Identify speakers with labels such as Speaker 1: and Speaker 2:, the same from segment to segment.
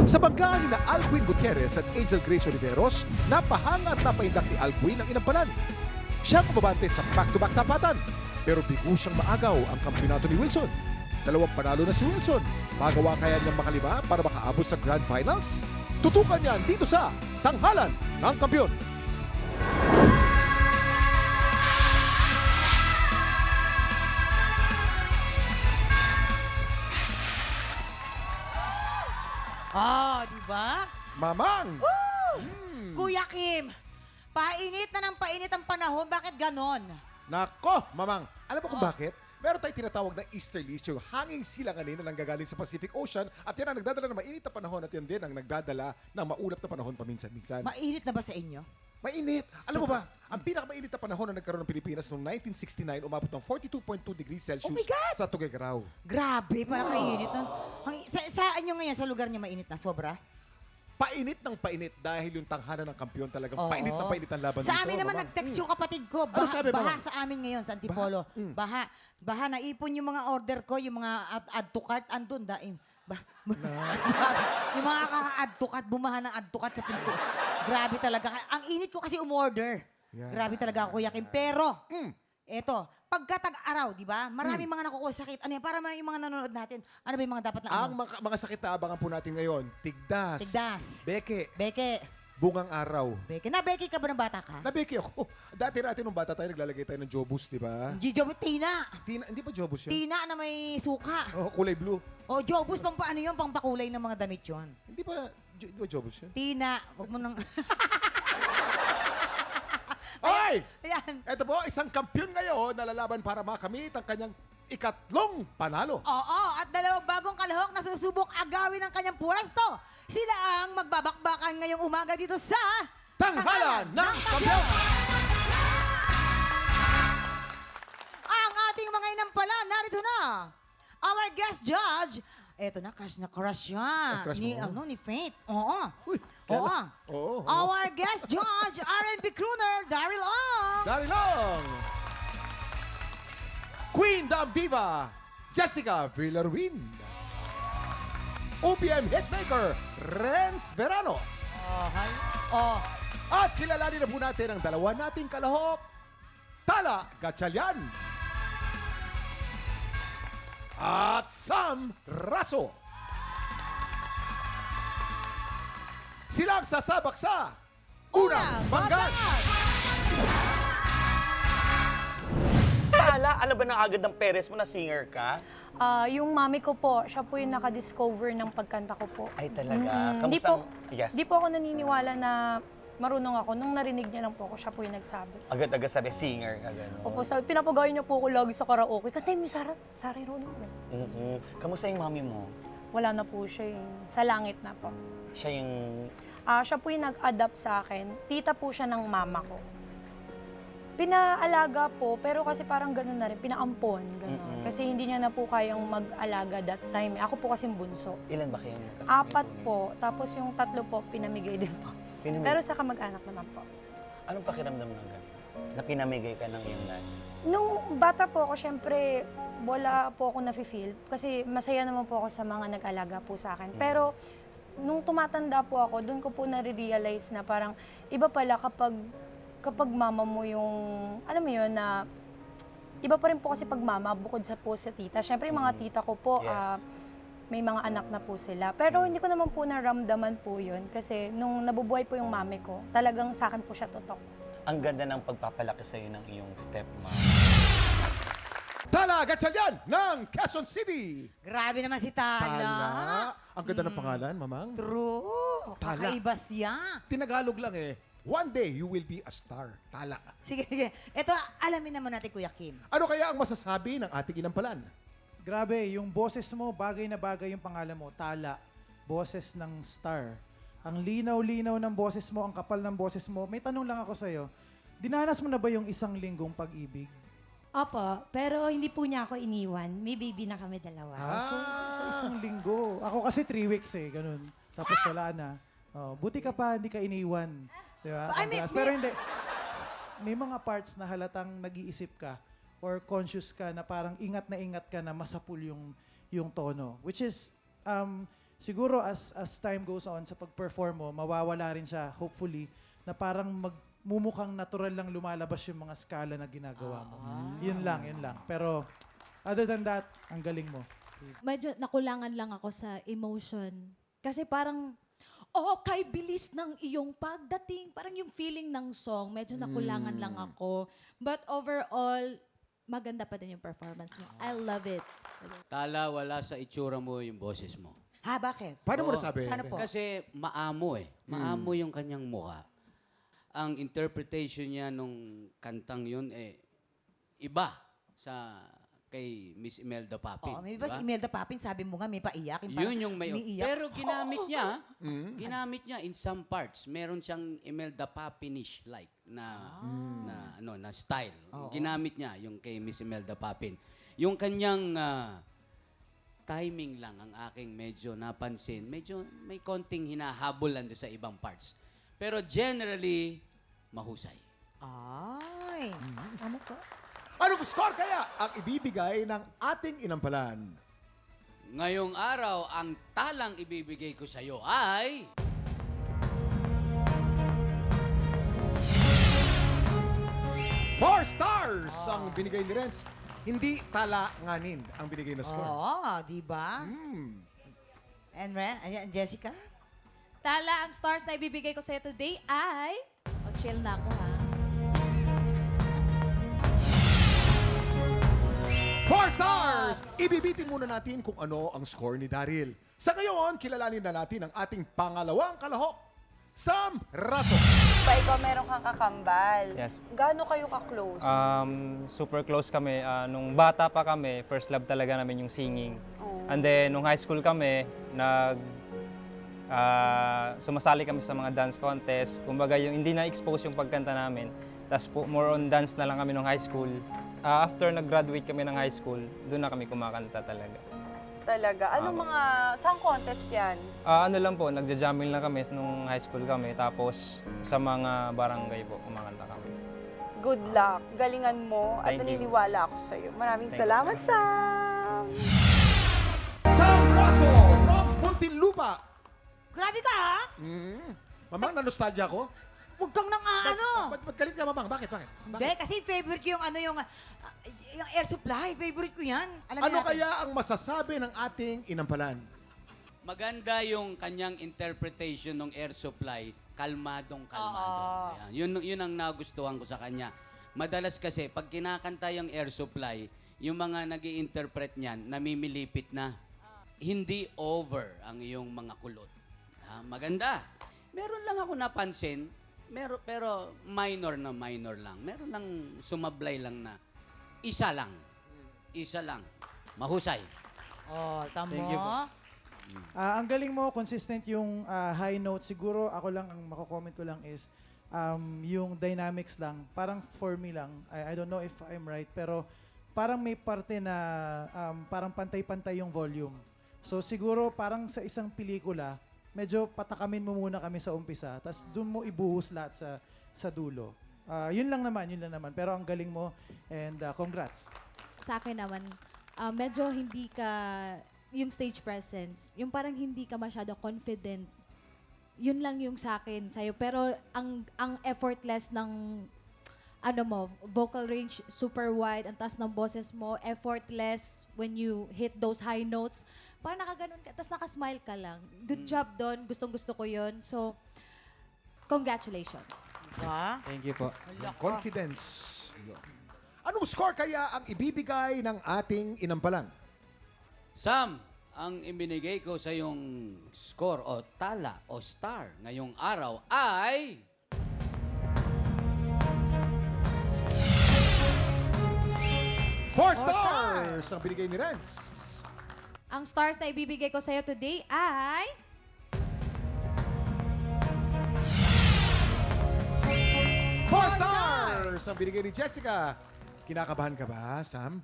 Speaker 1: Sa banggaan ni na Alcuin Gutierrez at Angel Grace Oliveros, napahanga at napahindak ni Alcuin ang inampanan. Siya ang kumabante sa back-to-back tapatan, pero bigo siyang maagaw ang kampiyonato ni Wilson. Dalawang panalo na si Wilson. Magawa kaya niyang makalima para makaabot sa Grand Finals? Tutukan niyan dito sa Tanghalan ng Kampiyon.
Speaker 2: Di ba?
Speaker 1: Mamang!
Speaker 2: Kuya Kim, painit na ng painit ang panahon. Bakit ganon?
Speaker 1: Nako, Mamang! Alam mo kung bakit? Meron tayong tinatawag na easterlies, yung hanging silanganin na nanggagaling sa Pacific Ocean at yan ang nagdadala ng mainit na panahon at yan din ang nagdadala ng maulap na panahon paminsan-minsan.
Speaker 2: Mainit na ba sa inyo?
Speaker 1: Mainit! Alam mo ba, ang pinakamainit na panahon na nagkaroon ng Pilipinas noong 1969, umabot ng 42.2 degrees Celsius
Speaker 2: Oh my God!
Speaker 1: sa Tuguegarao.
Speaker 2: Grabe, malakainit nun. Saan nyo ngayon sa lugar niya mainit na? Sobra?
Speaker 1: Painit ng painit dahil yung tanghalan ng kampiyon talagang
Speaker 2: Oo.
Speaker 1: painit na painit ang laban
Speaker 2: Sa
Speaker 1: dito.
Speaker 2: amin naman
Speaker 1: Mamang.
Speaker 2: nag-text yung kapatid ko.
Speaker 1: Ano sabi,
Speaker 2: Baha
Speaker 1: Mama?
Speaker 2: sa amin ngayon sa Antipolo. Baha. Baha. Naipon yung mga order ko, yung mga add to cart. Andun, daim. Yung mga add to cart, bumaha ng add to cart sa pinto. Grabe talaga. Ang init ko kasi umorder.
Speaker 1: Yeah.
Speaker 2: Grabe talaga ako, Kuya Kim. Pero, eto, pagkatag-araw, di ba? Maraming mga nakukuha sakit. Ano yan? Para yung mga nanonood natin, ano ba yung mga dapat na
Speaker 1: Ang mga sakit na abangan po natin ngayon, tigdas,
Speaker 2: Tigdas.
Speaker 1: beke,
Speaker 2: Beke.
Speaker 1: bungang araw.
Speaker 2: Beke. Nabeke ka ba ng bata ka?
Speaker 1: Nabeke ako. Dati nung bata tayo, naglalagay tayo ng Jobus, di ba?
Speaker 2: Tina.
Speaker 1: Hindi ba Jobus yun?
Speaker 2: Tina na may suka.
Speaker 1: Oh, kulay blue.
Speaker 2: O, Jobus, pang paano yun? Pang pakulay ng mga damit yun.
Speaker 1: Hindi ba Jobus yun?
Speaker 2: Tina, huwag mo nang...
Speaker 1: Ay!
Speaker 2: Ayan.
Speaker 1: Ito po, isang kampiyon ngayon na lalaban para makamit ang kanyang ikatlong panalo.
Speaker 2: Oo, at dalawang bagong kalahok na susubok agawin ang kanyang pwesto. Sila ang magbabakbakan ngayong umaga dito sa...
Speaker 1: Tanghalan ng Kampiyon!
Speaker 2: Ang ating mga inampalan, narito na. Our guest judge, eto na, crush siya.
Speaker 1: crush
Speaker 2: Ni,
Speaker 1: mo?
Speaker 2: ni Faith. Oo.
Speaker 1: Uy,
Speaker 2: Oo.
Speaker 1: Oo.
Speaker 2: Our guest judge, R&B crooner, Daryl Ong.
Speaker 1: Dali lang! Queen Dam Diva, Jessica Villarwin. OPM hitmaker, Renz Verano.
Speaker 2: Oh.
Speaker 1: At kilalanin na po natin ang dalawa nating kalahok, Tala Gatchalian. At Sam Raso. Silang sasabak sa Unang Banggan.
Speaker 3: Tala, alam ba na agad ng parents mo na singer ka?
Speaker 4: Yung mami ko po, siya po yung nakadiscover ng pagkanta ko po.
Speaker 3: Ay, talaga?
Speaker 4: Di
Speaker 3: Kamusta?
Speaker 4: po,
Speaker 3: Yes.
Speaker 4: di po ako naniniwala na marunong ako. Nung narinig niya lang po ako, siya po yung nagsabi.
Speaker 3: Agad-agad sabi, singer ka, gano'n.
Speaker 4: Opo, sabi, pinapagawa niya po ako lagi sa karaoke. Kantay mo, Sarah Ronald.
Speaker 3: Kamusta yung mami mo?
Speaker 4: Wala na po siya yung sa langit na po.
Speaker 3: Siya yung...
Speaker 4: Siya po yung nag-adapt sa akin. Tita po siya ng mama ko. Pinaalaga po, pero kasi parang gano'n na rin, pinaampon, gano'n. Kasi hindi niya na po kayang mag-alaga that time. Ako po kasing bunso.
Speaker 3: Ilan ba kayong magkakapatid?
Speaker 4: 4 po, tapos yung 3 po, pinamigay din po. Pero sa kamag-anak naman po.
Speaker 3: Anong pakiramdam ng gano'n? Na pinamigay ka ng iyong nanay?
Speaker 4: Nung bata po ako, syempre, wala po ako nafe-feel. Kasi masaya naman po ako sa mga nag-alaga po sa akin. Pero nung tumatanda po ako, doon ko po nare-realize na parang iba pala kapag mama mo yung, alam mo yun, na iba pa rin po kasi pag mama, bukod sa po sa tita. Syempre, yung mga tita ko po,
Speaker 3: Yes.
Speaker 4: may mga anak na po sila. Pero hindi ko naman po naramdaman po yun. Kasi nung nabubuhay po yung mami ko, talagang sa akin po siya tutok.
Speaker 3: Ang ganda ng pagpapalaki sa'yo ng iyong stepmom.
Speaker 1: Tala Gatchalian ng Quezon City.
Speaker 2: Grabe naman si Tala.
Speaker 1: Tala. Ang ganda ng pangalan, Mamang.
Speaker 2: True.
Speaker 1: Tala.
Speaker 2: Kakaiba siya.
Speaker 1: Tinagalog lang eh. One day, you will be a star. Tala.
Speaker 2: Sige. Ito, alamin naman natin, Kuya Kim.
Speaker 1: Ano kaya ang masasabi ng ating inampalan?
Speaker 5: Grabe, yung boses mo, bagay na bagay yung pangalan mo, Tala. Boses ng star. Ang linaw-linaw ng boses mo, ang kapal ng boses mo. May tanong lang ako sa'yo. Dinanas mo na ba yung isang linggong pag-ibig?
Speaker 6: Opo, pero hindi po niya ako iniwan. May baby na kami dalawa.
Speaker 5: So, sa isang linggo. Ako kasi 3 weeks eh, ganun. Tapos wala na. Oh, buti ka pa, hindi ka iniwan. Di ba?
Speaker 2: I mean,
Speaker 5: Congrats. Pero hindi. May mga parts na halatang nag-iisip ka or conscious ka na parang ingat ka na masapul yung tono. Which is, siguro as time goes on sa pag-perform mo, mawawala rin siya, hopefully, na parang magmumukhang natural lang lumalabas yung mga skala na ginagawa mo. Yun lang. Pero other than that, ang galing mo.
Speaker 6: Medyo nakulangan lang ako sa emotion. Kasi parang, kay bilis ng iyong pagdating. Parang yung feeling ng song, medyo nakulangan lang ako. But overall, maganda pa din yung performance mo. I love it.
Speaker 7: Tala, wala sa itsura mo yung boses mo.
Speaker 2: Ha, bakit?
Speaker 1: Paano mo
Speaker 7: Oo.
Speaker 1: nasabi?
Speaker 2: Paano po?
Speaker 7: Kasi maamo eh. Maamo yung kanyang mukha. Ang interpretation niya nung kantang yun iba sa kay Miss Imelda Papin.
Speaker 2: May
Speaker 7: diba?
Speaker 2: ba si Imelda Papin, sabi mo nga, may paiyak. Yung
Speaker 7: Yun yung may...
Speaker 2: umiiyak.
Speaker 7: Pero ginamit niya in some parts. Meron siyang Imelda Papinish like na style. Ginamit niya yung kay Miss Imelda Papin. Yung kanyang timing lang ang aking medyo napansin. Medyo may konting hinahabolan doon sa ibang parts. Pero generally, mahusay.
Speaker 2: Ay.
Speaker 6: Ano po?
Speaker 1: Anong score kaya ang ibibigay ng ating inampalan?
Speaker 7: Ngayong araw, ang talang ibibigay ko sa iyo ay...
Speaker 1: Four stars ang binigay ni Renz. Hindi talanganin ang binigay na score.
Speaker 2: Oo, di ba?
Speaker 1: Hmm.
Speaker 2: And ayan, Jessica?
Speaker 6: Tala, ang stars na ibibigay ko sa'yo today ay... chill na ako ha.
Speaker 1: 4 stars! Ibibitin muna natin kung ano ang score ni Daryl. Sa ngayon, kilalanin na natin ang ating pangalawang kalahok, Sam Raso.
Speaker 8: Pa ikaw meron kang kakambal.
Speaker 9: Yes.
Speaker 8: Gaano kayo ka-close?
Speaker 9: Super close kami. Nung bata pa kami, first love talaga namin yung singing. And then, nung high school kami, sumasali kami sa mga dance contest. Kumbaga, yung hindi na-expose yung pagkanta namin. Tapos more on dance na lang kami nung high school. After nag-graduate kami ng high school, doon na kami kumakanta talaga.
Speaker 8: Talaga? Anong mga, saan contest yan?
Speaker 9: Ano lang po, nagja-jamming lang kami nung high school kami. Tapos sa mga barangay po, kumakanta kami.
Speaker 8: Good luck. Galingan mo at
Speaker 9: Thank you.
Speaker 8: naniniwala ako sa'yo. Maraming salamat, Sam!
Speaker 1: Sam Raso from Muntinlupa.
Speaker 2: Grabe ka, ha?
Speaker 1: Mamang, na-nostalgia ko.
Speaker 2: Huwag kang nang ano.
Speaker 1: Ba't galit ka, Mamang? Bakit?
Speaker 2: Hindi, kasi favorite ko yung yung air supply. Favorite ko yan. Alam
Speaker 1: Ano
Speaker 2: natin.
Speaker 1: kaya ang masasabi ng ating inampalan?
Speaker 7: Maganda yung kanyang interpretation ng air supply, kalmadong. Ayan. Yun ang nagustuhan ko sa kanya. Madalas kasi, pag kinakanta yung air supply, yung mga nag-i-interpret niyan, namimilipit na. Hindi over ang iyong mga kulot. Maganda. Meron lang ako napansin, pero minor lang. Meron lang sumablay lang na isa lang. Mahusay.
Speaker 2: Tamo.
Speaker 5: Thank you po. Ang galing mo, consistent yung high note. Siguro ako lang, ang mako-comment ko lang is yung dynamics lang. Parang for me lang. I don't know if I'm right, pero parang may parte na parang pantay-pantay yung volume. So siguro parang sa isang pelikula, medyo patakamin mo muna kami sa umpisa, tapos doon mo ibuhos lahat sa dulo. Yun lang naman. Pero ang galing mo and congrats.
Speaker 6: Sa akin naman, medyo hindi ka, yung stage presence, yung parang hindi ka masyado confident. Yun lang yung sa akin sa'yo. Pero ang effortless ng vocal range super wide, ang taas ng boses mo, effortless when you hit those high notes. Parang nakaganon ka, tapos nakasmile ka lang. Good job doon, gustong-gusto ko yun. So, congratulations.
Speaker 2: Diba?
Speaker 9: Thank you po.
Speaker 1: Confidence. Anong score kaya ang ibibigay ng ating inampalan?
Speaker 7: Sam, ang ibinigay ko sa yung score o tala o star ngayong araw ay...
Speaker 1: Four stars ang binigay ni Renz.
Speaker 6: Ang stars na ibibigay ko sa'yo today ay...
Speaker 1: Four stars ang binigay ni Jessica. Kinakabahan ka ba, Sam?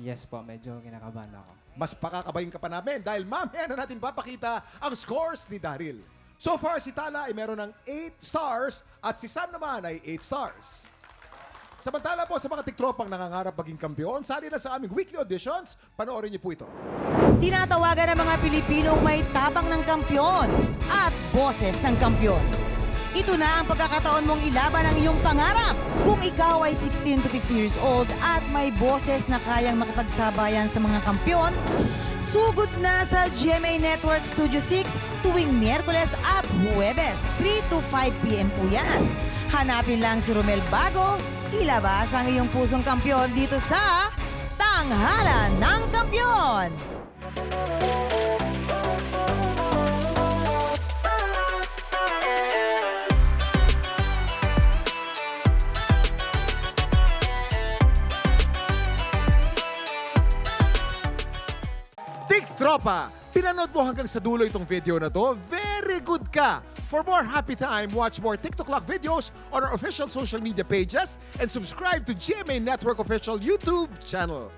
Speaker 9: Yes po, medyo kinakabahan ako.
Speaker 1: Mas pakakabahin ka pa namin dahil mamaya na natin papakita ang scores ni Daryl. So far, si Tala ay meron ng 8 stars at si Sam naman ay 8 stars. Samantala po sa mga tiktropang nangangarap maging kampiyon, sali na sa aming weekly auditions. Panoorin niyo po ito.
Speaker 2: Tinatawagan ng mga Pilipinong may tapang ng kampyon at boses ng kampyon. Ito na ang pagkakataon mong ilaban ang iyong pangarap. Kung ikaw ay 16 to 50 years old at may boses na kayang makipagsabayan sa mga kampyon, sugod na sa GMA Network Studio 6 tuwing Miyerkules at Huwebes, 3 to 5 p.m. po yan. Hanapin lang si Romel Bago, ilabas ang iyong pusong kampyon dito sa Tanghalan ng Kampyon!
Speaker 1: Tiktropa! Pinanood mo hanggang sa dulo itong video na to? Very good ka! For more happy time, watch more TikTok Clock videos on our official social media pages and subscribe to GMA Network official YouTube channel.